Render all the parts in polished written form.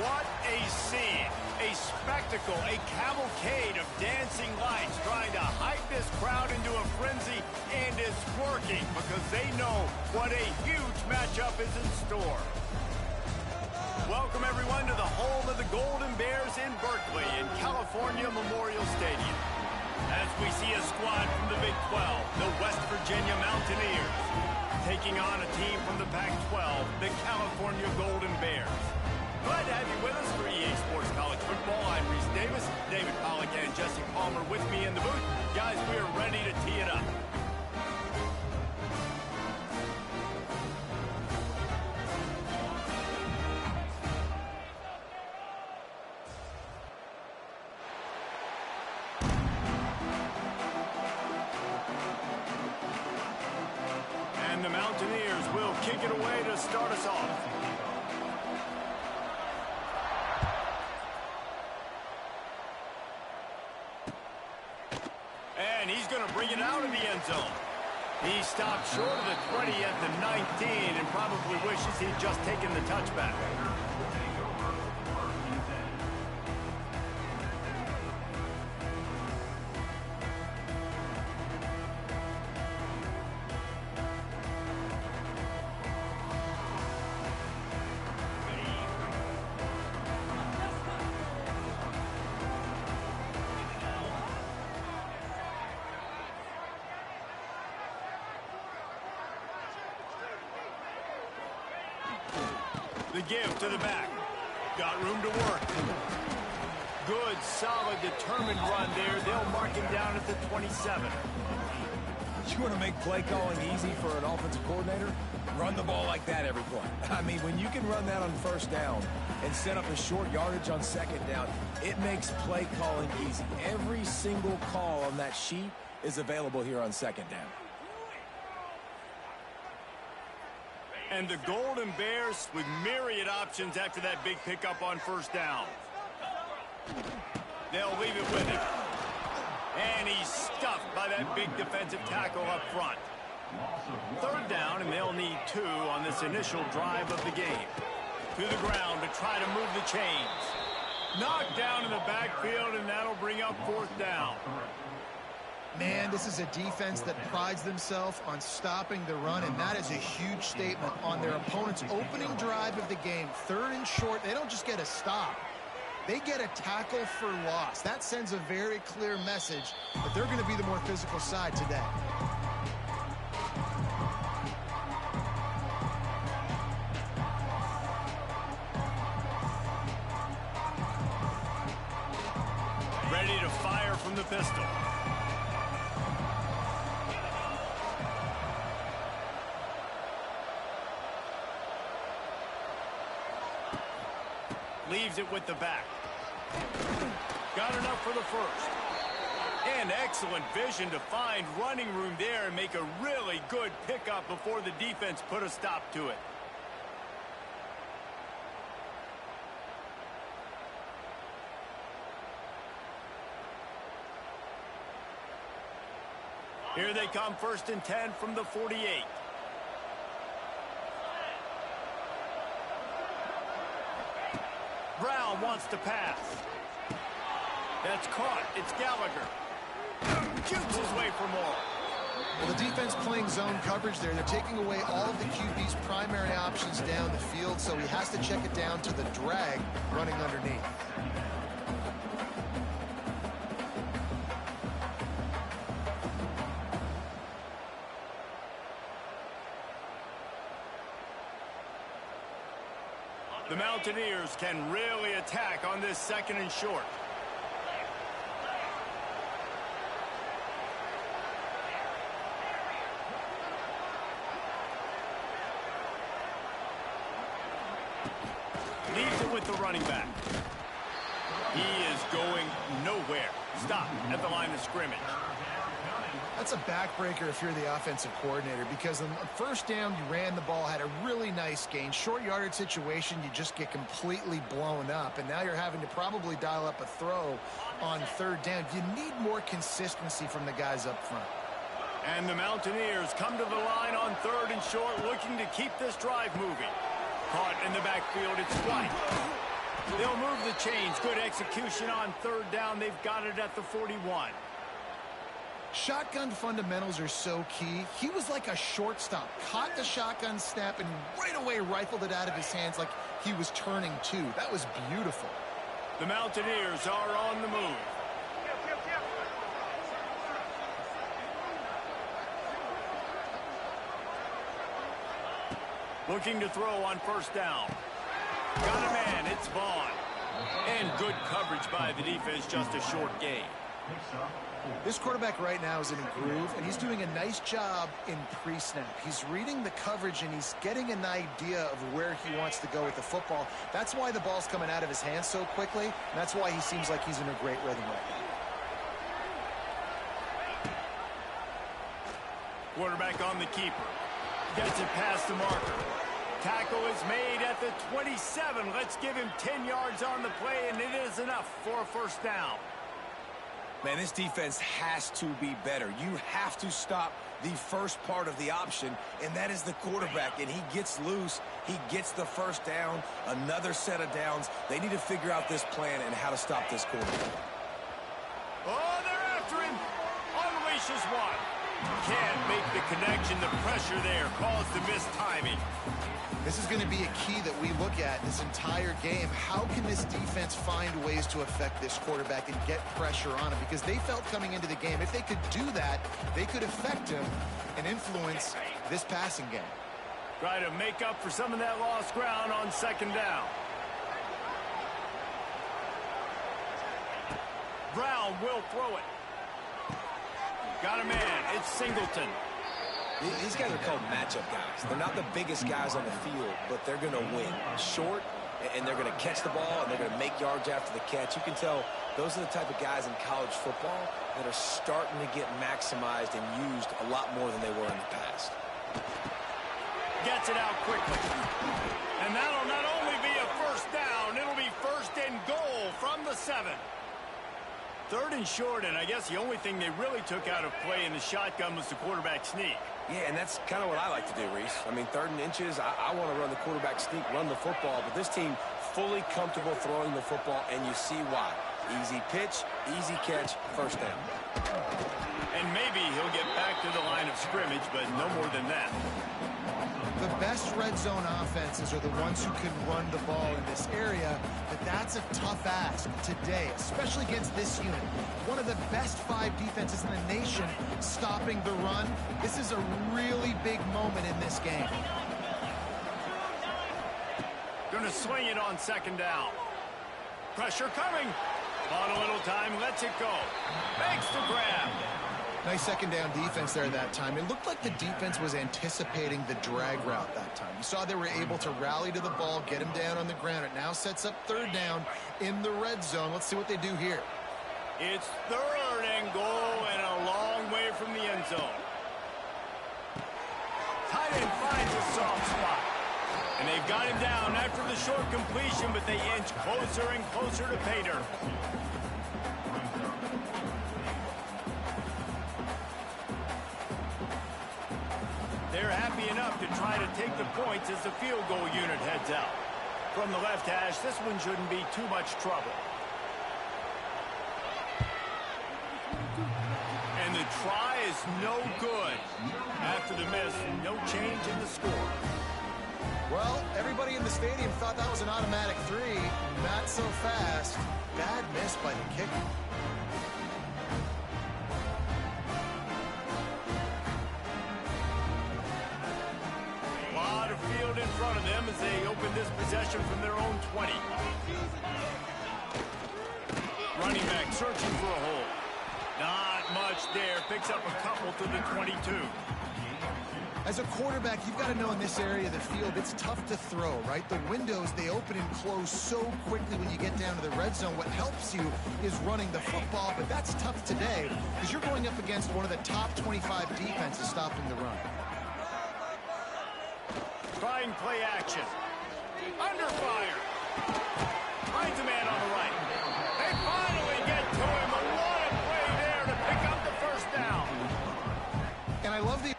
What a scene, a spectacle, a cavalcade of dancing lights trying to hype this crowd into a frenzy, and it's working because they know what a huge matchup is in store. Welcome everyone to the home of the Golden Bears in Berkeley in California Memorial Stadium. As we see a squad from the Big 12, the West Virginia Mountaineers, taking on a team from the Pac-12, the California Golden Bears. Glad to have you with us for EA Sports College Football. I'm Reese Davis, David Pollack and Jesse Palmer with me in the booth. Guys, we are ready to tee it up. And the Mountaineers will kick it away to start us off. And he's going to bring it out of the end zone. He stopped short of the 20 at the 19 and probably wishes he'd just taken the touchback. The give to the back. Got room to work. Good, solid, determined run there. They'll mark him down at the 27. You want to make play calling easy for an offensive coordinator? Run the ball like that every play. I mean, when you can run that on first down and set up a short yardage on second down, it makes play calling easy. Every single call on that sheet is available here on second down. And the Golden Bears with myriad options after that big pickup on first down. They'll leave it with him. And he's stuffed by that big defensive tackle up front. Third down, and they'll need 2 on this initial drive of the game. To the ground to try to move the chains. Knocked down in the backfield, and that'll bring up fourth down. Man, this is a defense that prides themselves on stopping the run, and that is a huge statement on their opponent's opening drive of the game. Third and short, they don't just get a stop. They get a tackle for loss. That sends a very clear message that they're going to be the more physical side today. Ready to fire from the pistol. Leaves it with the back. Got enough for the first. And excellent vision to find running room there and make a really good pickup before the defense put a stop to it. Here they come, 1st and 10 from the 48. Brown wants to pass. That's caught. It's Gallagher. Shoots his way for more. Well, the defense playing zone coverage there. They're taking away all of the QB's primary options down the field, so he has to check it down to the drag running underneath. The Mountaineers can really attack on this 2nd and short. Leaves it with the running back. He is going nowhere. Stop at the line of scrimmage. That's a backbreaker if you're the offensive coordinator, because on first down, you ran the ball, had a really nice gain. Short yardage situation, you just get completely blown up, and now you're having to probably dial up a throw on 3rd down. You need more consistency from the guys up front. And the Mountaineers come to the line on 3rd and short, looking to keep this drive moving. Caught in the backfield, it's White. They'll move the chains. Good execution on third down. They've got it at the 41. Shotgun fundamentals are so key. He was like a shortstop. Caught the shotgun snap and right away rifled it out of his hands like he was turning two. That was beautiful. The Mountaineers are on the move. Looking to throw on first down. Got a man, it's Vaughn. And good coverage by the defense, just a short gain. This quarterback right now is in a groove, and he's doing a nice job in pre-snap. He's reading the coverage, and he's getting an idea of where he wants to go with the football. That's why the ball's coming out of his hands so quickly, and that's why he seems like he's in a great rhythm right now. Quarterback on the keeper. Gets it past the marker. Tackle is made at the 27. Let's give him 10 yards on the play, and it is enough for a first down. Man, this defense has to be better. You have to stop the first part of the option, and that is the quarterback. And he gets loose. He gets the first down, another set of downs. They need to figure out this plan and how to stop this quarterback. Oh, they're after him. Unleashes one. Can't make the connection. The pressure there caused the missed timing. This is going to be a key that we look at this entire game. How can this defense find ways to affect this quarterback and get pressure on him? Because they felt coming into the game, if they could do that, they could affect him and influence this passing game. Try to make up for some of that lost ground on second down. Brown will throw it. Got a man. It's Singleton. These guys are called matchup guys. They're not the biggest guys on the field, but they're going to win. Short, and they're going to catch the ball, and they're going to make yards after the catch. You can tell those are the type of guys in college football that are starting to get maximized and used a lot more than they were in the past. Gets it out quickly. And that'll not only be a first down, it'll be first and goal from the 7. Third and short, and I guess the only thing they really took out of play in the shotgun was the quarterback sneak. Yeah, and that's kind of what I like to do, Reese. I mean, third and inches, I want to run the quarterback sneak, run the football, but this team fully comfortable throwing the football, and you see why. Easy pitch, easy catch, first down. And maybe he'll get back to the line of scrimmage, but no more than that. The best red zone offenses are the ones who can run the ball in this area, but that's a tough ask today, especially against this unit. One of the best 5 defenses in the nation stopping the run. This is a really big moment in this game. Gonna swing it on second down. Pressure coming. On a little time, lets it go. Makes the grab. Nice second down defense there that time. It looked like the defense was anticipating the drag route that time. You saw they were able to rally to the ball, get him down on the ground. It now sets up third down in the red zone. Let's see what they do here. It's third and goal and a long way from the end zone. Tight end finds a soft spot. And they've got him down after the short completion, but they inch closer and closer to pay dirt. They're happy enough to try to take the points as the field goal unit heads out. From the left hash, this one shouldn't be too much trouble. And the try is no good. After the miss, no change in the score. Well, everybody in the stadium thought that was an automatic 3. Not so fast. Bad miss by the kicker. Field in front of them as they open this possession from their own 20. Running back searching for a hole. Not much there. Picks up a couple to the 22. As a quarterback, you've got to know in this area of the field, it's tough to throw, right? The windows, they open and close so quickly when you get down to the red zone. What helps you is running the football, but that's tough today because you're going up against one of the top 25 defenses stopping the run. Trying play action. Under fire. Finds a man on the right. They finally get to him. And what a play there to pick up the first down. And I love the...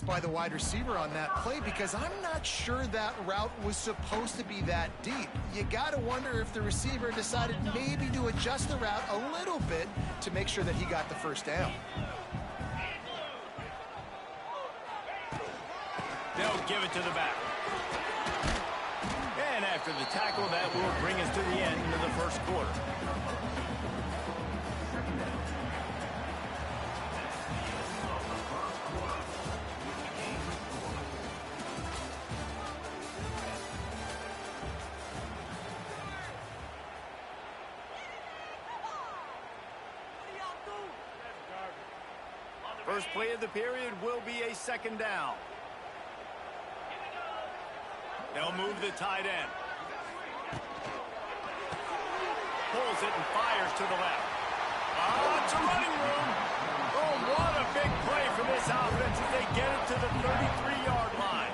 By the wide receiver on that play, because I'm not sure that route was supposed to be that deep. You got to wonder if the receiver decided maybe to adjust the route a little bit to make sure that he got the first down. They'll give it to the back. And after the tackle, that will bring us to the end of the first quarter. First play of the period will be a second down. They'll move the tight end. Pulls it and fires to the left. It's a running room. Oh, what a big play for this offense as they get it to the 33-yard line.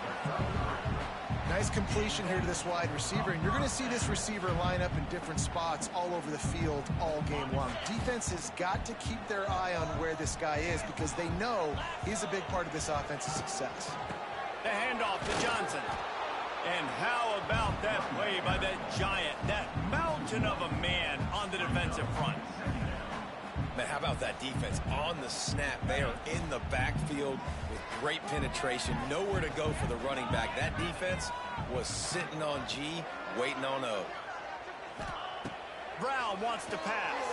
Nice completion here to this wide receiver, and you're going to see this receiver line up in different spots all over the field all game long. Defense has got to keep their eye on where this guy is because they know he's a big part of this offense's success. The handoff to Johnson. And how about that play by that giant, that mountain of a man on the defensive front? Man, how about that defense on the snap? They are in the backfield with great penetration, nowhere to go for the running back. That defense was sitting on G, waiting on O. Brown wants to pass.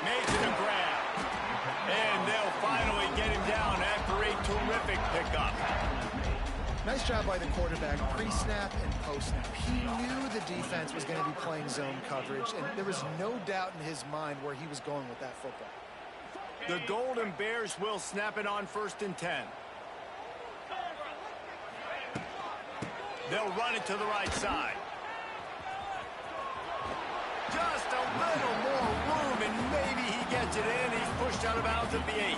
Makes it a grab. And they'll finally get him down after a terrific pickup. Nice job by the quarterback, pre-snap and post-snap. He knew the defense was going to be playing zone coverage, and there was no doubt in his mind where he was going with that football. The Golden Bears will snap it on 1st and 10. They'll run it to the right side. Just a little more room, and maybe he gets it in. He's pushed out of bounds at the 8.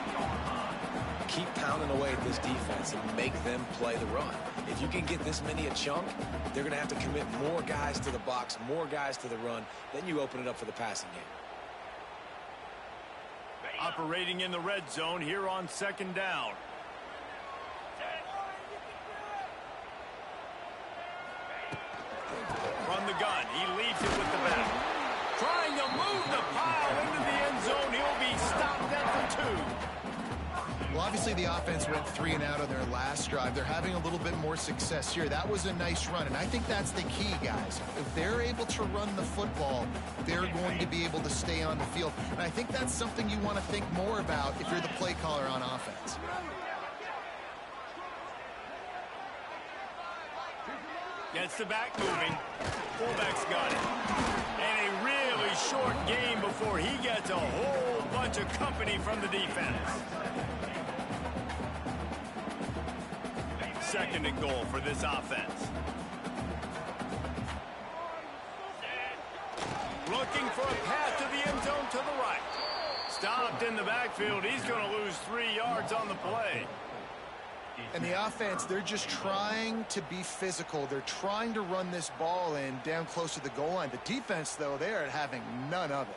Keep pounding away at this defense and make them play the run. If you can get this many a chunk, they're going to have to commit more guys to the box, more guys to the run. Then you open it up for the passing game. Operating in the red zone here on 2nd down. From the gun, he leaves it with the back. Trying to move the pile into the end zone. He'll be stopped at the 2. Well, obviously the offense went 3 and out on their last drive. They're having a little bit more success here. That was a nice run, and I think that's the key, guys. If they're able to run the football, they're going to be able to stay on the field. And I think that's something you want to think more about if you're the play caller on offense. Gets the back moving. Fullback's got it. And a really short game before he gets a whole bunch of company from the defense. 2nd and goal for this offense. Looking for a pass to the end zone to the right. Stopped in the backfield. He's going to lose 3 yards on the play. And the offense, they're just trying to be physical. They're trying to run this ball in down close to the goal line. The defense, though, they are having none of it.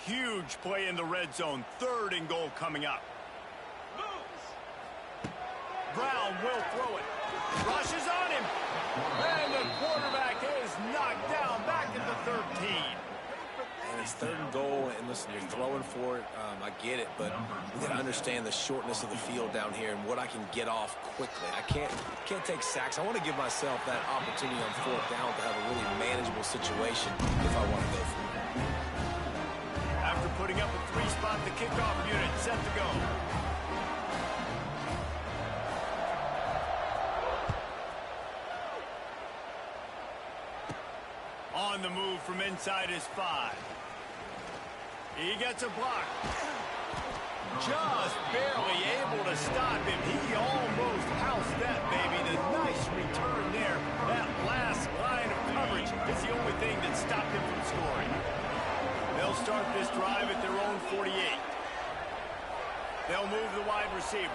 Huge play in the red zone. 3rd and goal coming up. Brown will throw it. Rushes on him. And the quarterback is knocked down back at the 13. And it's 3rd and goal, and listen, you're throwing for it. I get it, but we got to understand the shortness of the field down here and what I can get off quickly. I can't take sacks. I want to give myself that opportunity on 4th down to have a really manageable situation if I want to go for it. After putting up a 3-spot, the kickoff unit set to go. On the move from inside his 5. He gets a block. Just barely able to stop him. He almost housed that baby. The nice return there. That last line of coverage is the only thing that stopped him from scoring. They'll start this drive at their own 48. They'll move the wide receiver.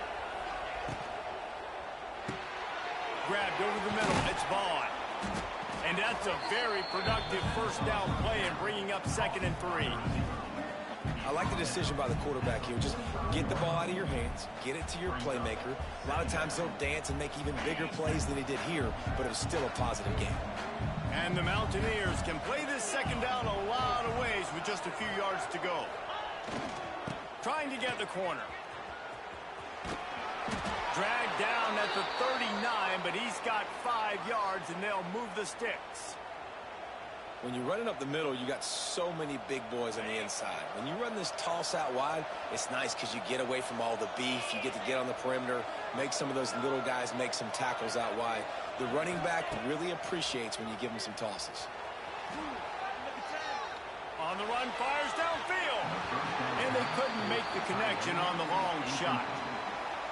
Grabbed over the middle. It's Vaughn. And that's a very productive 1st down play and bringing up 2nd and 3. I like the decision by the quarterback here. Just get the ball out of your hands, get it to your playmaker. A lot of times he'll dance and make even bigger plays than he did here, but it was still a positive game. And the Mountaineers can play this second down a lot of ways with just a few yards to go. Trying to get the corner. Dragged down at the 39, but he's got 5 yards, and they'll move the sticks. When you're running up the middle, you got so many big boys on the inside. When you run this toss out wide, it's nice because you get away from all the beef. You get to get on the perimeter, make some of those little guys make some tackles out wide. The running back really appreciates when you give him some tosses. On the run, fires downfield. And they couldn't make the connection on the long shot.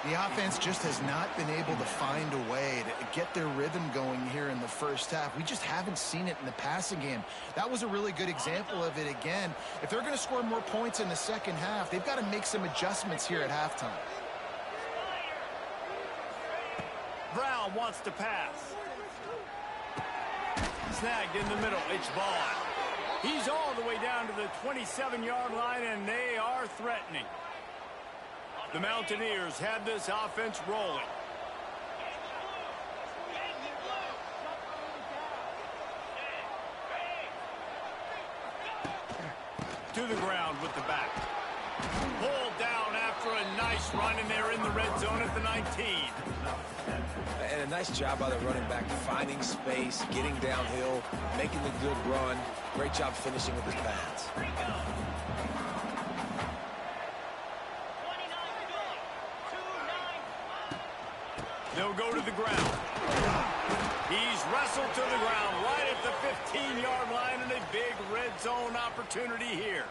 The offense just has not been able to find a way to get their rhythm going here in the first half. We just haven't seen it in the passing game. That was a really good example of it again. If they're going to score more points in the second half, they've got to make some adjustments here at halftime. Brown wants to pass. Snagged in the middle. It's Vaughn. He's all the way down to the 27-yard line, and they are threatening. The Mountaineers had this offense rolling. To the ground with the back. Pulled down after a nice run, and they're in the red zone at the 19. And a nice job by the running back, finding space, getting downhill, making the good run. Great job finishing with his pads. They'll go to the ground. He's wrestled to the ground right at the 15-yard line, and a big red zone opportunity here.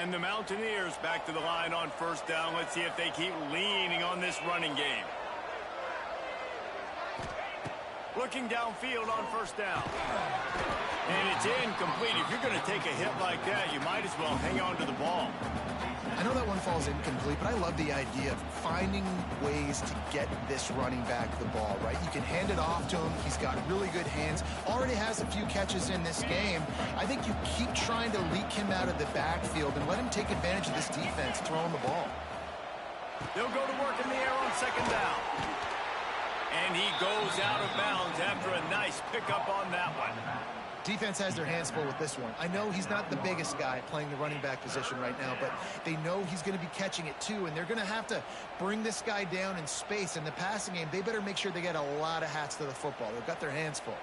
And the Mountaineers back to the line on first down. Let's see if they keep leaning on this running game. Looking downfield on first down. And it's incomplete. If you're going to take a hit like that, you might as well hang on to the ball. I know that one falls incomplete, but I love the idea of finding ways to get this running back the ball, right? You can hand it off to him. He's got really good hands. Already has a few catches in this game. I think you keep trying to leak him out of the backfield and let him take advantage of this defense throwing the ball. They'll go to work in the air on second down. And he goes out of bounds after a nice pickup on that one. Defense has their hands full with this one. I know he's not the biggest guy playing the running back position right now, but they know he's going to be catching it too, and they're going to have to bring this guy down in space. In the passing game, they better make sure they get a lot of hats to the football. They've got their hands full.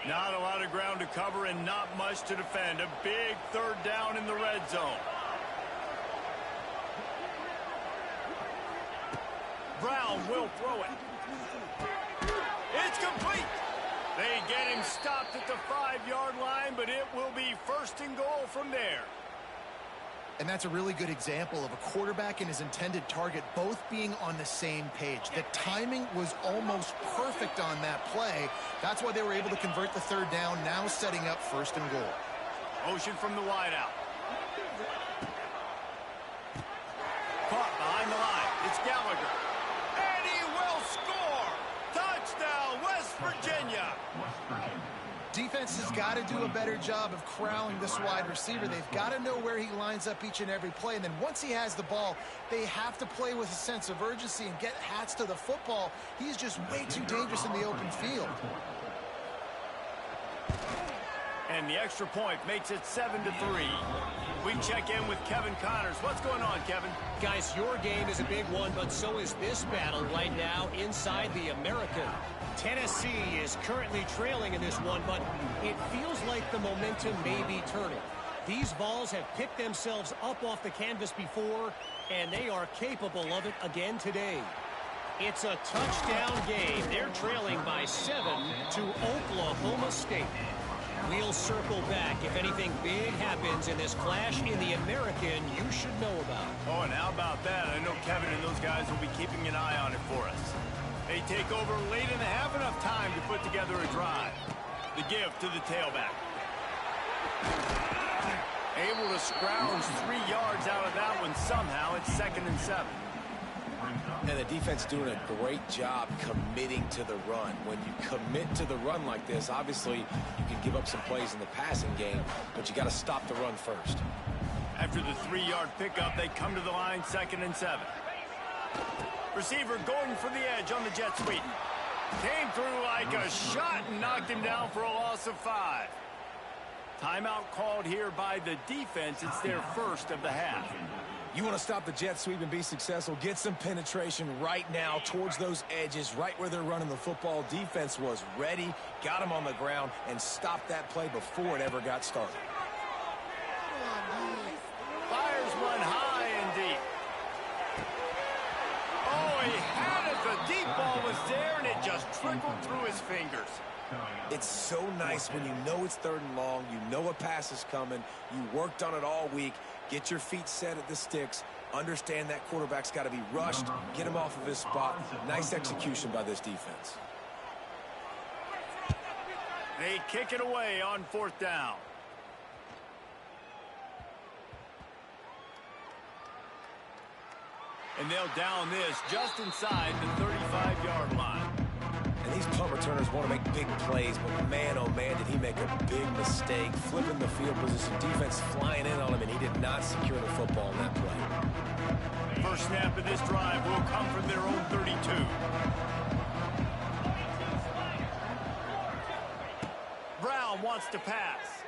Not a lot of ground to cover and not much to defend. A big third down in the red zone. Brown will throw it. It's complete. They get him stopped at the 5-yard line, but it will be first and goal from there. And that's a really good example of a quarterback and his intended target both being on the same page. The timing was almost perfect on that play. That's why they were able to convert the third down, now setting up first and goal. Motion from the wideout. Caught behind the line. It's Gallagher. And he will score! Touchdown, West Virginia! Defense has got to do a better job of corralling this wide receiver. They've got to know where he lines up each and every play. And then once he has the ball, they have to play with a sense of urgency and get hats to the football. He's just way too dangerous in the open field. And the extra point makes it 7-3. We check in with Kevin Connors. What's going on, Kevin? Guys, your game is a big one, but so is this battle right now inside the American. Tennessee is currently trailing in this one, but it feels like the momentum may be turning. These Vols have picked themselves up off the canvas before, and they are capable of it again today. It's a touchdown game. They're trailing by 7 to Oklahoma State. We'll circle back if anything big happens in this clash in the American you should know about. Oh, and how about that? I know Kevin and those guys will be keeping an eye on it for us. They take over late and have enough time to put together a drive. The give to the tailback. Able to scrounge 3 yards out of that one somehow. It's 2nd and 7. And the defense doing a great job committing to the run. When you commit to the run like this, obviously you can give up some plays in the passing game, but you got to stop the run first. After the 3-yard pickup, they come to the line, 2nd and 7. Receiver going for the edge on the jet sweep. Came through like a shot and knocked him down for a loss of 5. Timeout called here by the defense. It's their first of the half. You want to stop the jet sweep and be successful, get some penetration right now towards those edges, right where they're running the football. Defense was ready, got them on the ground, and stopped that play before it ever got started. Fires one high and deep. Oh, he had it. The deep ball was there, and it just trickled through his fingers. It's so nice when you know it's 3rd and long, you know a pass is coming, you worked on it all week, get your feet set at the sticks, understand that quarterback's got to be rushed, get him off of his spot. Nice execution by this defense. They kick it away on 4th down. And they'll down this just inside the 35-yard line. And these punt returners want to make big plays, but man, oh man, did he make a big mistake. Flipping the field position, defense flying in on him, and he did not secure the football in that play. First snap of this drive will come from their own 32. Brown wants to pass.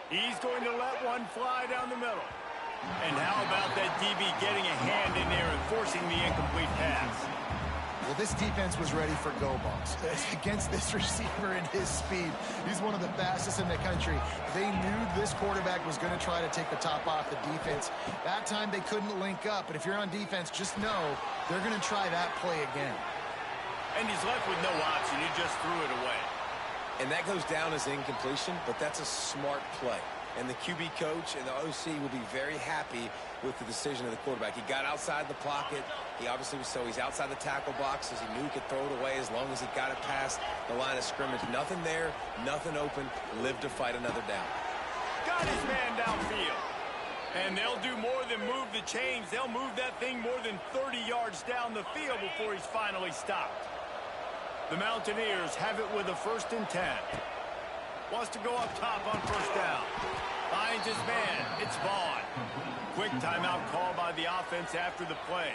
He's going to let one fly down the middle. And how about that DB getting a hand in there and forcing the incomplete pass? Well, this defense was ready for go balls. Against this receiver and his speed, he's one of the fastest in the country. They knew this quarterback was going to try to take the top off the defense. That time they couldn't link up, but if you're on defense, just know they're going to try that play again. And he's left with no option. He just threw it away. And that goes down as incompletion, but that's a smart play. And the QB coach and the OC will be very happy with the decision of the quarterback. He got outside the pocket. He obviously was he's outside the tackle boxes. He knew he could throw it away as long as he got it past the line of scrimmage. Nothing there, nothing open. Lived to fight another down. Got his man downfield. And they'll do more than move the chains. They'll move that thing more than 30 yards down the field before he's finally stopped. The Mountaineers have it with a 1st and 10. Wants to go up top on 1st down. Finds his man. It's Vaughn. Quick timeout call by the offense after the play.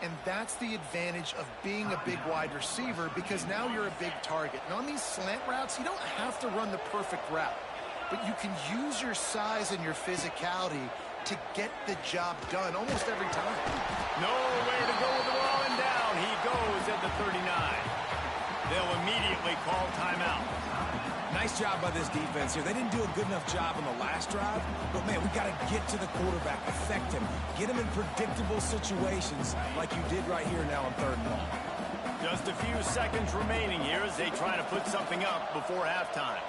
And that's the advantage of being a big wide receiver, because now you're a big target. And on these slant routes, you don't have to run the perfect route, but you can use your size and your physicality to get the job done almost every time. Nowhere to go with the ball and down. He goes at the 39. They'll immediately call timeout. Nice job by this defense here. They didn't do a good enough job on the last drive, but man, we got to get to the quarterback, affect him, get him in predictable situations like you did right here now on 3rd and long. Just a few seconds remaining here as they try to put something up before halftime.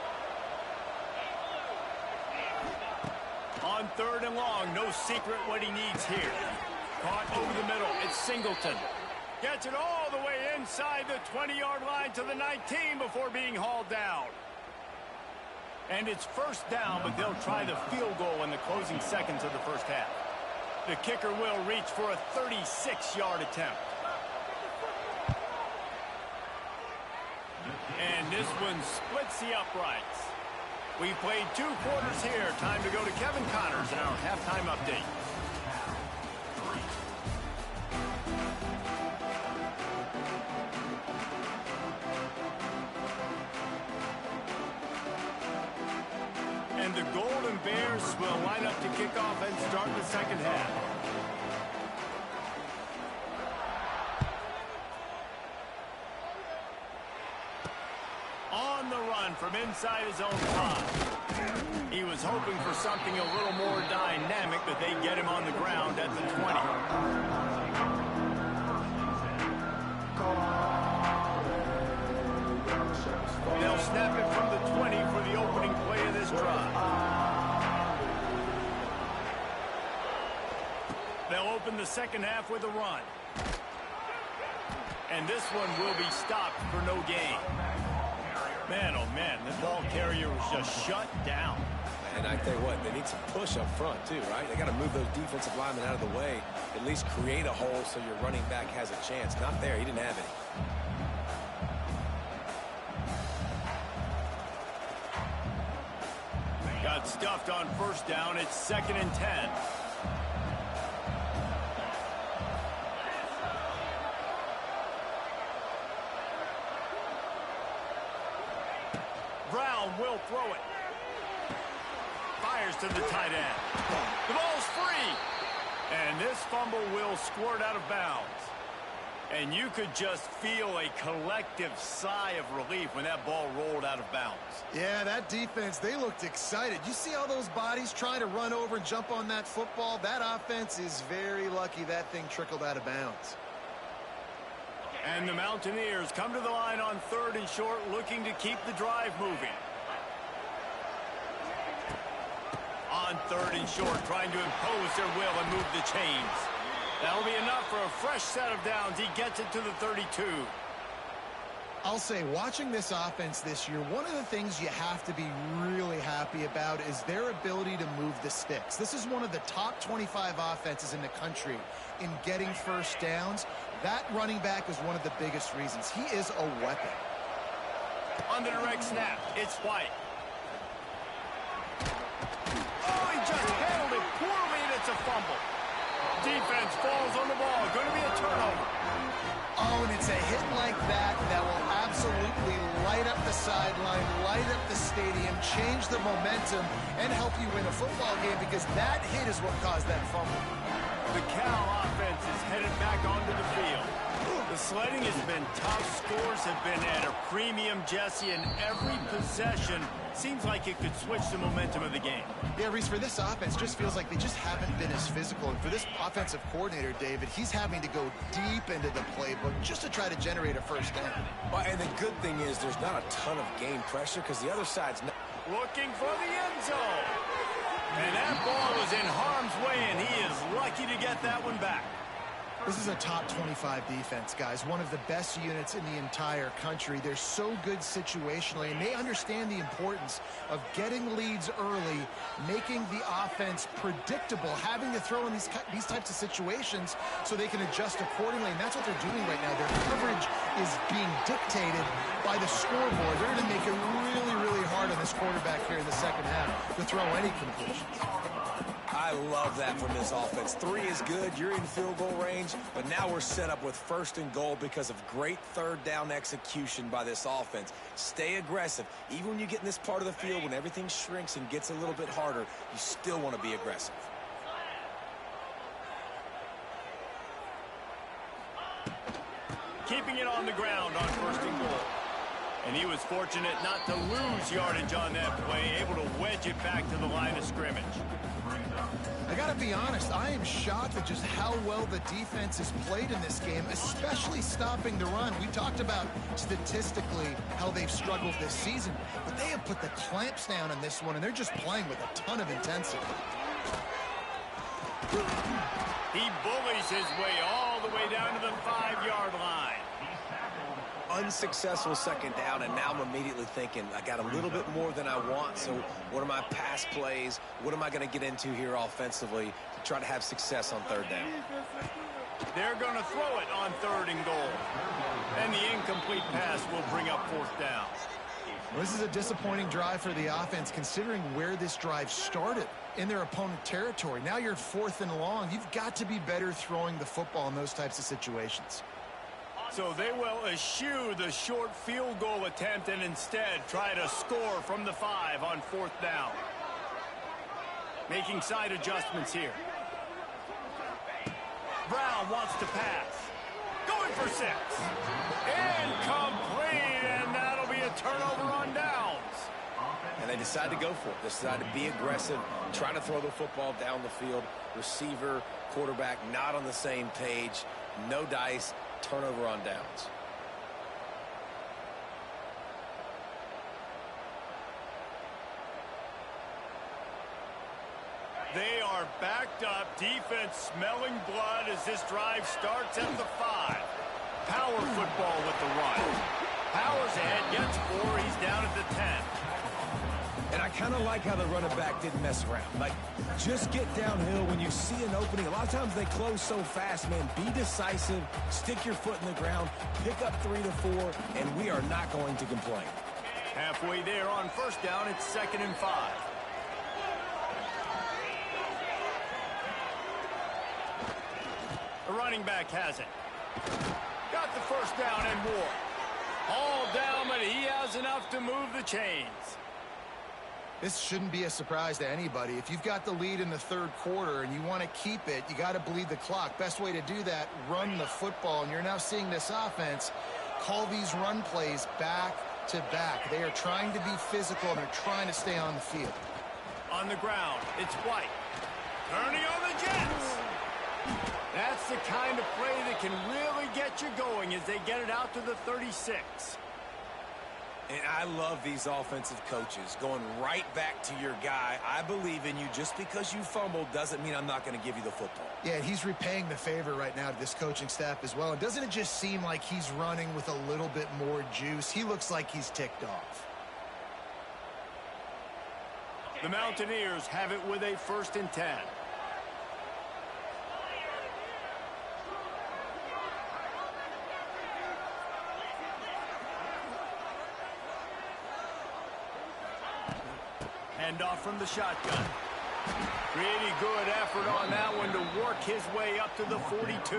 On 3rd and long, no secret what he needs here. Caught over the middle, it's Singleton. Gets it all the way inside the 20-yard line to the 19 before being hauled down. And it's 1st down, but they'll try the field goal in the closing seconds of the 1st half. The kicker will reach for a 36-yard attempt. And this one splits the uprights. We played 2 quarters here. Time to go to Kevin Connors in our halftime update. And the Golden Bears will line up to kick off and start the 2nd half. On the run from inside his own 5. He was hoping for something a little more dynamic, but they get him on the ground at the 20. They'll snap it from the 20 for the opening play of this drive. They'll open the 2nd half with a run. And this one will be stopped for no gain. Man, oh Man, the ball carrier was just shut down. And I tell you what, they need some push up front too, right? They got to move those defensive linemen out of the way, at least create a hole so your running back has a chance. Not there. He didn't have any. Got stuffed on first down. It's 2nd and 10. Brown will throw it. Fires to the tight end. The ball's free. And this fumble will squirt out of bounds. And you could just feel a collective sigh of relief when that ball rolled out of bounds. Yeah, that defense, they looked excited. You see all those bodies trying to run over and jump on that football? That offense is very lucky that thing trickled out of bounds. And the Mountaineers come to the line on 3rd and short, looking to keep the drive moving. On 3rd and short, trying to impose their will and move the chains. That'll be enough for a fresh set of downs. He gets it to the 32. I'll say, watching this offense this year, one of the things you have to be really happy about is their ability to move the sticks. This is one of the top 25 offenses in the country in getting first downs. That running back is one of the biggest reasons. He is a weapon. On the direct snap, it's White. Oh, he just handled it poorly, and it's a fumble. Defense falls on the ball. Going to be a turnover. Oh, and it's a hit like that that will absolutely light up the sideline, light up the stadium, change the momentum, and help you win a football game, because that hit is what caused that fumble. The Cal offense is headed back onto the field. The sledding has been tough. Scores have been at a premium, Jesse, and every possession seems like it could switch the momentum of the game. Yeah, Reese, for this offense, just feels like they just haven't been as physical. And for this offensive coordinator, David, he's having to go deep into the playbook just to try to generate a first down. Well, and the good thing is there's not a ton of game pressure because the other side's not. Looking for the end zone. And that ball was in harm's way, and he is lucky to get that one back. This is a top 25 defense, guys. One of the best units in the entire country. They're so good situationally, and they understand the importance of getting leads early, making the offense predictable, having to throw in these types of situations so they can adjust accordingly. And that's what they're doing right now. Their coverage is being dictated by the scoreboard. They're going to make it really, really hard on this quarterback here in the second half to throw any completions. I love that from this offense. 3 is good. You're in field goal range, but now we're set up with 1st and goal because of great 3rd down execution by this offense. Stay aggressive. Even when you get in this part of the field, when everything shrinks and gets a little bit harder, you still want to be aggressive. Keeping it on the ground on 1st and goal. And he was fortunate not to lose yardage on that play, able to wedge it back to the line of scrimmage. I got to be honest, I am shocked at just how well the defense has played in this game, especially stopping the run. We talked about statistically how they've struggled this season, but they have put the clamps down on this one, and they're just playing with a ton of intensity. He bullies his way all the way down to the 5-yard line. Unsuccessful 2nd down, and now I'm immediately thinking I got a little bit more than I want, so what are my pass plays? What am I going to get into here offensively to try to have success on 3rd down? They're going to throw it on 3rd and goal. And the incomplete pass will bring up 4th down. Well, this is a disappointing drive for the offense considering where this drive started in their opponent territory. Now you're 4th and long. You've got to be better throwing the football in those types of situations. So they will eschew the short field goal attempt and instead try to score from the 5 on 4th down. Making side adjustments here. Brown wants to pass. Going for 6. Incomplete, and that'll be a turnover on downs. And they decide to go for it. They decide to be aggressive, try to throw the football down the field. Receiver, quarterback, not on the same page. No dice. Turnover on downs. They are backed up. Defense smelling blood as this drive starts at the 5. Power football with the run. Powers ahead, gets 4. He's down at the 10. kind of like how the running back didn't mess around. Like, just get downhill when you see an opening. A lot of times they close so fast, man. Be decisive, stick your foot in the ground, pick up 3 to 4, and we are not going to complain. Halfway there on first down, it's 2nd and 5. The running back has it. Got the first down and more. All down, but he has enough to move the chains. This shouldn't be a surprise to anybody. If you've got the lead in the third quarter and you want to keep it, you got to bleed the clock. Best way to do that, run the football. And you're now seeing this offense call these run plays back to back. They are trying to be physical, and they're trying to stay on the field. On the ground, it's White. Turning on the Jets. That's the kind of play that can really get you going as they get it out to the 36. And I love these offensive coaches going right back to your guy. I believe in you. Just because you fumbled doesn't mean I'm not going to give you the football. Yeah, he's repaying the favor right now to this coaching staff as well. And doesn't it just seem like he's running with a little bit more juice? He looks like he's ticked off. The Mountaineers have it with a 1st and 10. Handoff from the shotgun. Pretty good effort on that one to work his way up to the 42.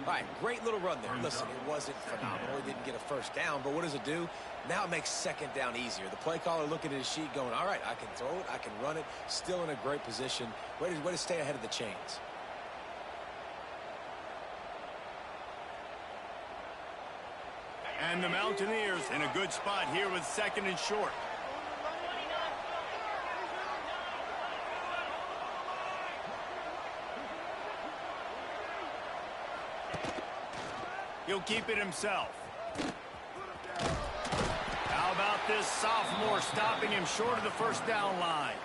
All right, great little run there. Listen, it wasn't phenomenal. He didn't get a first down, but what does it do? Now it makes 2nd down easier. The play caller looking at his sheet going, all right, I can throw it, I can run it, still in a great position. Way to stay ahead of the chains. And the Mountaineers in a good spot here with 2nd and short. He'll keep it himself. How about this sophomore stopping him short of the first down line?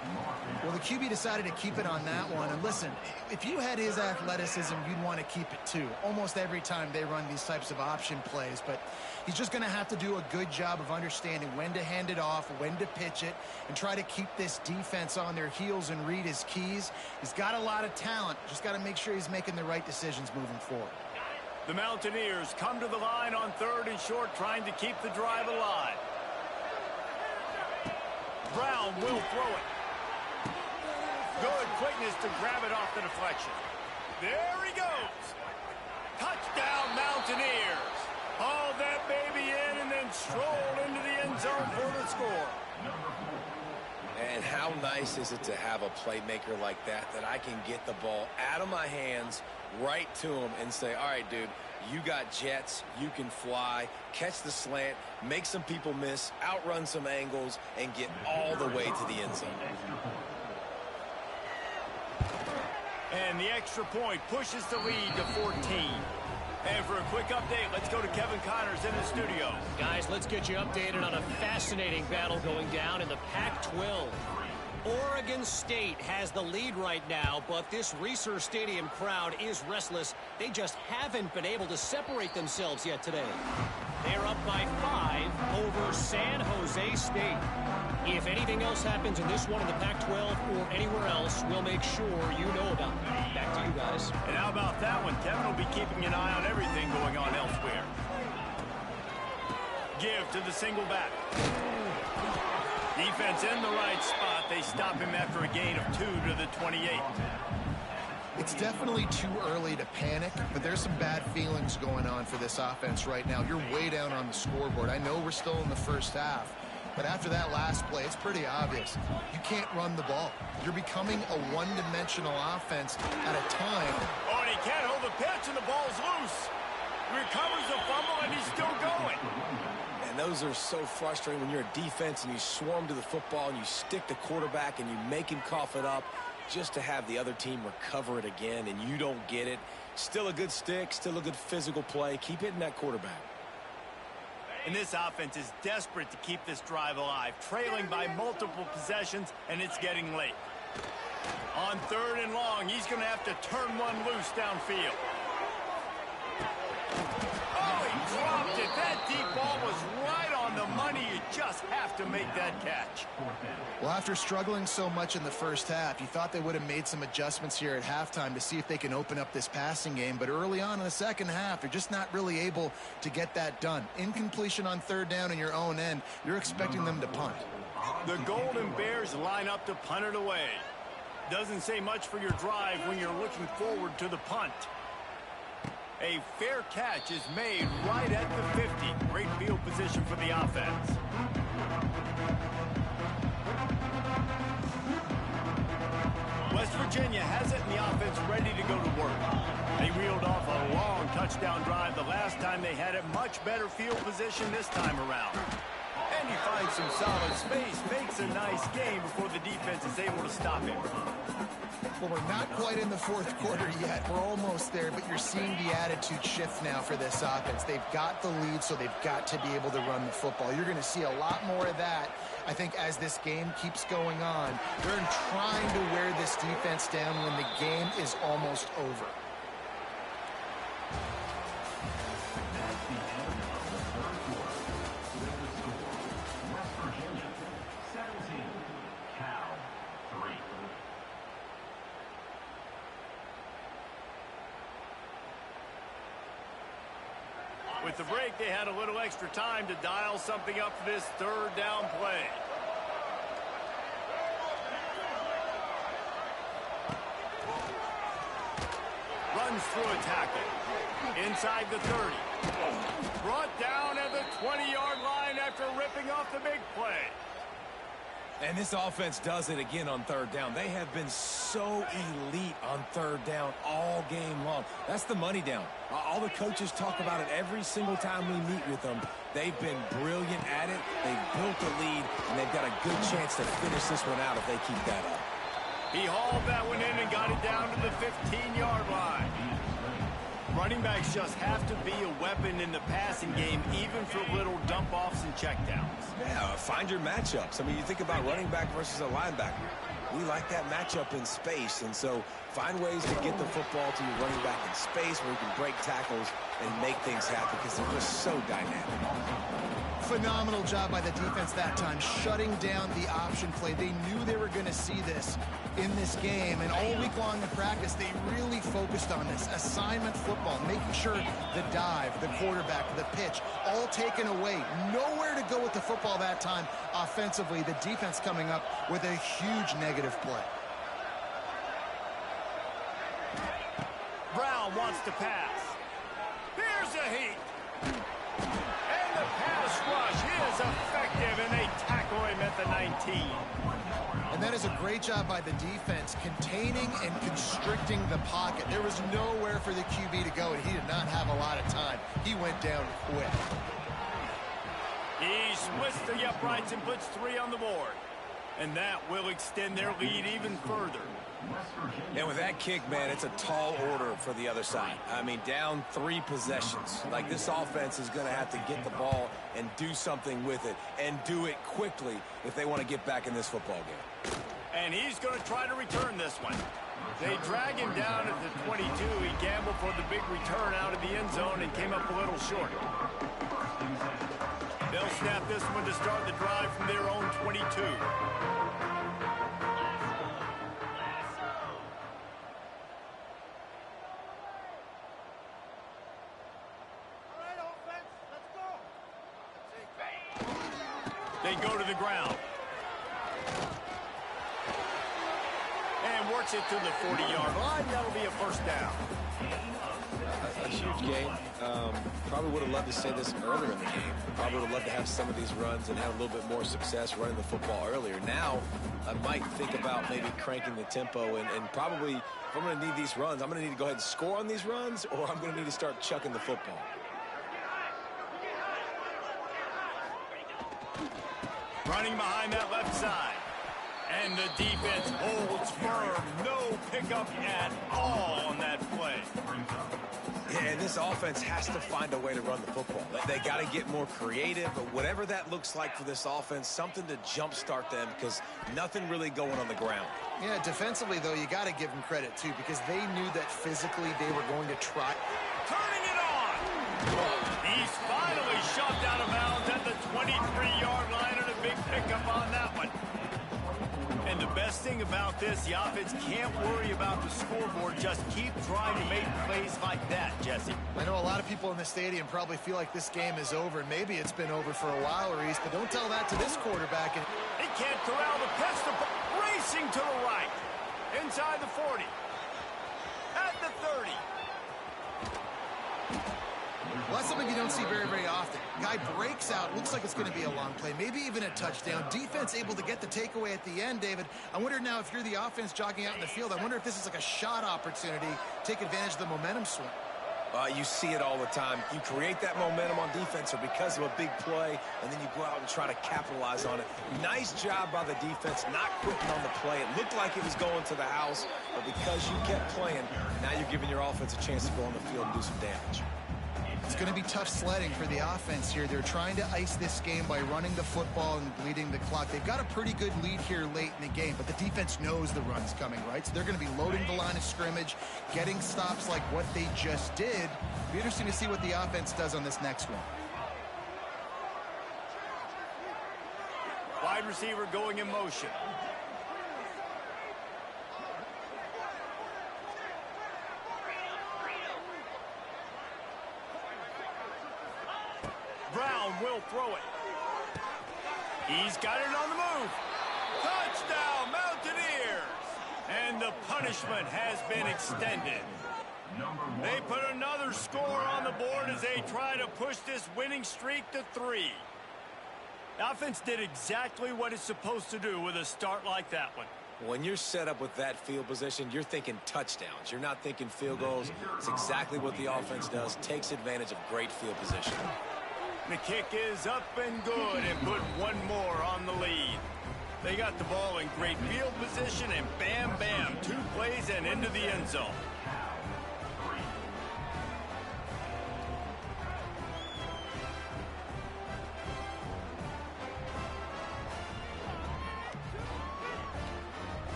Well, the QB decided to keep it on that one. And listen, if you had his athleticism, you'd want to keep it too. Almost every time they run these types of option plays. But he's just going to have to do a good job of understanding when to hand it off, when to pitch it, and try to keep this defense on their heels and read his keys. He's got a lot of talent. Just got to make sure he's making the right decisions moving forward. The Mountaineers come to the line on 3rd and short, trying to keep the drive alive. Brown will throw it. Good quickness to grab it off the deflection. There he goes. Touchdown, Mountaineers. Haul that baby in and then stroll into the end zone for the score. And how nice is it to have a playmaker like that I can get the ball out of my hands right to him and say, all right, dude, you got jets, you can fly, catch the slant, make some people miss, outrun some angles, and get all the way to the end zone. And the extra point pushes the lead to 14. And for a quick update, let's go to Kevin Connors in the studio. Guys, let's get you updated on a fascinating battle going down in the Pac-12. Oregon State has the lead right now, but this Reser Stadium crowd is restless. They just haven't been able to separate themselves yet today. They're up by 5 over San Jose State. If anything else happens in this one in the Pac-12 or anywhere else, we'll make sure you know about it. Back to you guys. And how about that one? Kevin will be keeping an eye on everything going on elsewhere. Give to the single back. Defense in the right spot. They stop him after a gain of 2 to the 28. It's definitely too early to panic, but there's some bad feelings going on for this offense right now. You're way down on the scoreboard. I know we're still in the first half, but after that last play, it's pretty obvious. You can't run the ball. You're becoming a one-dimensional offense at a time. Oh, and he can't hold the pitch, and the ball's loose. Recovers the fumble, and he's still going. And those are so frustrating when you're a defense and you swarm to the football and you stick the quarterback and you make him cough it up just to have the other team recover it again and you don't get it. Still a good stick, still a good physical play. Keep hitting that quarterback. And this offense is desperate to keep this drive alive, trailing by multiple possessions, and it's getting late. On 3rd and long, he's going to have to turn one loose downfield. Oh, he dropped it. That deep ball was right on the money. You just have to make that catch. Well, after struggling so much in the first half, you thought they would have made some adjustments here at halftime to see if they can open up this passing game. But early on in the second half, they're just not really able to get that done. Incompletion on third down in your own end, you're expecting them to punt. The Golden Bears line up to punt it away. Doesn't say much for your drive when you're looking forward to the punt. A fair catch is made right at the 50. Great field position for the offense. West Virginia has it and the offense ready to go to work. They reeled off a long touchdown drive the last time they had it. Much better field position this time around. And he finds some solid space, makes a nice game before the defense is able to stop him. Well, we're not quite in the fourth quarter yet. We're almost there, but you're seeing the attitude shift now for this offense. They've got the lead, so they've got to be able to run the football. You're going to see a lot more of that, I think, as this game keeps going on. They're trying to wear this defense down when the game is almost over. With the break, they had a little extra time to dial something up for this third down play. Runs through a tackle. Inside the 30. Brought down at the 20-yard line after ripping off the big play. And this offense does it again on third down. They have been so elite on third down all game long. That's the money down. All the coaches talk about it every single time we meet with them. They've been brilliant at it. They've built a lead, and they've got a good chance to finish this one out if they keep that up. He hauled that one in and got it down to the 15-yard line. Running backs just have to be a weapon in the passing game, even for little dump-offs and checkdowns. Yeah, find your matchups. I mean, you think about running back versus a linebacker. We like that matchup in space, and so find ways to get the football to your running back in space where you can break tackles and make things happen because they're just so dynamic. Phenomenal job by the defense that time, shutting down the option play. They knew they were going to see this in this game, and all week long in practice, they really focused on this assignment football, making sure the dive, the quarterback, the pitch, all taken away. Nowhere to go with the football that time offensively. The defense coming up with a huge negative play. Brown wants to pass. Here's a heat. And the pass rush is effective, and they tackle him at the 19. And that is a great job by the defense, containing and constricting the pocket. There was nowhere for the QB to go, and he did not have a lot of time. He went down quick. He splits the uprights and puts 3 on the board. And that will extend their lead even further. And with that kick, man, it's a tall order for the other side. I mean, down 3 possessions. Like, this offense is going to have to get the ball and do something with it, and do it quickly if they want to get back in this football game. And he's going to try to return this one. They drag him down at the 22. He gambled for the big return out of the end zone and came up a little short. They'll snap this one to start the drive from their own 22. They go to the ground. And works it to the 40-yard line. That'll be a first down. A huge game. Probably would have loved to say this earlier in the game. Probably would have loved to have some of these runs and have a little bit more success running the football earlier. Now, I might think about maybe cranking the tempo and probably, if I'm going to need these runs, I'm going to need to go ahead and score on these runs, or I'm going to need to start chucking the football. Running behind that left side. And the defense holds firm. No pickup at all on that play. Yeah, and this offense has to find a way to run the football. They got to get more creative, but whatever that looks like for this offense, something to jumpstart them, because nothing really going on the ground. Yeah, defensively, though, you got to give them credit, too, because they knew that physically they were going to try. Turning it on. He's finally shoved out of bounds at the 23-yard line pick up on that one. And the best thing about this, the offense can't worry about the scoreboard. Just keep trying to make plays like that, Jesse. I know a lot of people in the stadium probably feel like this game is over, and maybe it's been over for a while, Reese, but don't tell that to this quarterback. He can't corral the pitch. Racing to the right. Inside the 40. At the 30. Well, that's something you don't see very, very often. Guy breaks out. Looks like it's going to be a long play. Maybe even a touchdown. Defense able to get the takeaway at the end, David. I wonder now if you're the offense jogging out in the field, I wonder if this is like a shot opportunity. Take advantage of the momentum swing. You see it all the time. You create that momentum on defense or because of a big play, and then you go out and try to capitalize on it. Nice job by the defense, not quitting on the play. It looked like it was going to the house, but because you kept playing, now you're giving your offense a chance to go on the field and do some damage. It's going to be tough sledding for the offense here. They're trying to ice this game by running the football and bleeding the clock. They've got a pretty good lead here late in the game, but the defense knows the run's coming, right? So they're going to be loading the line of scrimmage, getting stops like what they just did. It'll be interesting to see what the offense does on this next one. Wide receiver going in motion. Brown will throw it. He's got it on the move. Touchdown, Mountaineers! And the punishment has been extended. They put another score on the board as they try to push this winning streak to 3. The offense did exactly what it's supposed to do with a start like that one. When you're set up with that field position, you're thinking touchdowns. You're not thinking field goals. It's exactly what the offense does. Takes advantage of great field position. The kick is up and good and put one more on the lead. They got the ball in great field position and bam, bam, 2 plays and into the end zone.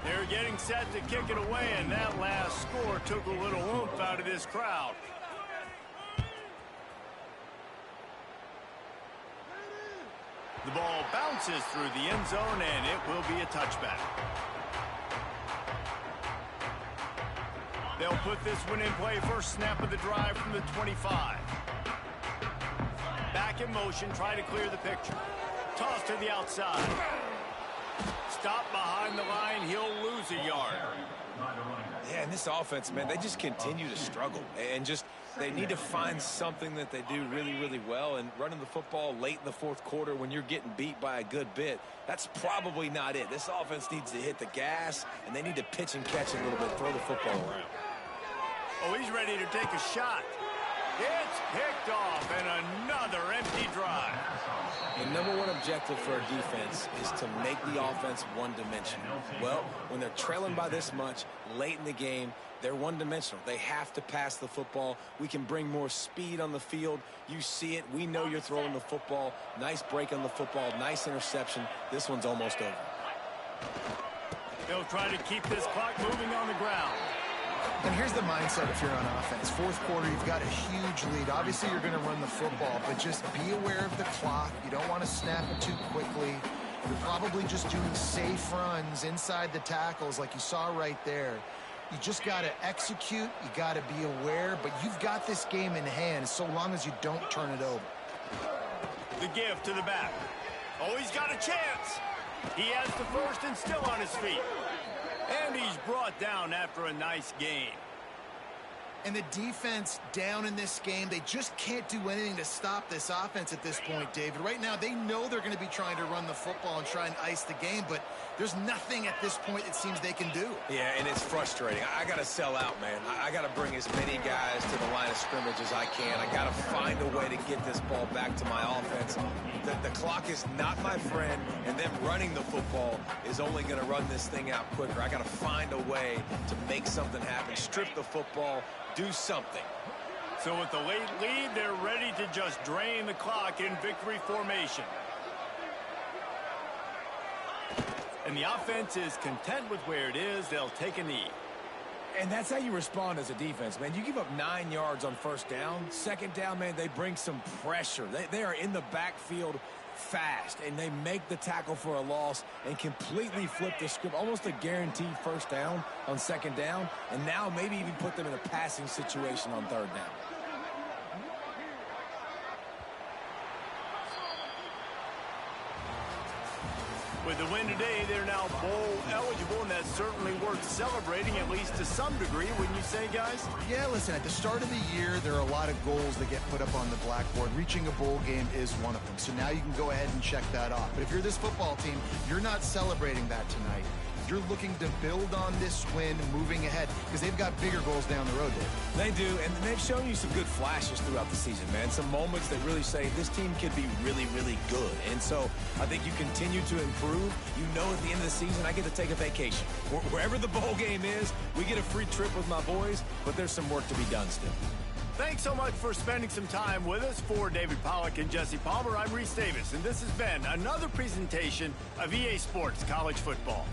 They're getting set to kick it away, and that last score took a little oomph out of this crowd. The ball bounces through the end zone, and it will be a touchback. They'll put this one in play. First snap of the drive from the 25. Back in motion, try to clear the picture. Toss to the outside. Stop behind the line. He'll lose a yard. Yeah, and this offense, man, they just continue to struggle. And just, they need to find something that they do really, really well. And running the football late in the fourth quarter when you're getting beat by a good bit, that's probably not it. This offense needs to hit the gas, and they need to pitch and catch it a little bit, throw the football around. Oh, he's ready to take a shot. It's picked off, and another empty drive. The number one objective for a defense is to make the offense one-dimensional. Well, when they're trailing by this much late in the game, they're one-dimensional. They have to pass the football. We can bring more speed on the field. You see it. We know you're throwing the football. Nice break on the football. Nice interception. This one's almost over. They'll try to keep this clock moving on the ground. And here's the mindset if you're on offense. Fourth quarter, you've got a huge lead. Obviously, you're going to run the football, but just be aware of the clock. You don't want to snap it too quickly. You're probably just doing safe runs inside the tackles like you saw right there. You just got to execute. You got to be aware, but you've got this game in hand so long as you don't turn it over. The give to the back. Oh, he's got a chance. He has the first and still on his feet. And he's brought down after a nice gain. And the defense down in this game, they just can't do anything to stop this offense at this point, David. Right now, they know they're going to be trying to run the football and try and ice the game, but there's nothing at this point it seems they can do. Yeah, and it's frustrating. I got to sell out, man. I got to bring as many guys to the line of scrimmage as I can. I got to find a way to get this ball back to my offense. The clock is not my friend, and them running the football is only going to run this thing out quicker. I got to find a way to make something happen, strip the football, do something. So with the late lead, they're ready to just drain the clock in victory formation. And the offense is content with where it is. They'll take a knee. And that's how you respond as a defense, man. You give up 9 yards on first down. Second down, man, they bring some pressure. They are in the backfield fast, and they make the tackle for a loss and completely flip the script, almost a guaranteed first down on second down, and now maybe even put them in a passing situation on third down. With the win today, they're now bowl eligible, and that's certainly worth celebrating, at least to some degree, wouldn't you say, guys? Yeah, listen, at the start of the year, there are a lot of goals that get put up on the blackboard. Reaching a bowl game is one of them. So now you can go ahead and check that off. But if you're this football team, you're not celebrating that tonight. You're looking to build on this win moving ahead because they've got bigger goals down the road, Dave. They do, and they've shown you some good flashes throughout the season, man. Some moments that really say this team could be really, really good. And so I think you continue to improve. You know at the end of the season, I get to take a vacation. Wherever the bowl game is, we get a free trip with my boys, but there's some work to be done still. Thanks so much for spending some time with us. For David Pollack and Jesse Palmer, I'm Reese Davis, and this has been another presentation of EA Sports College Football.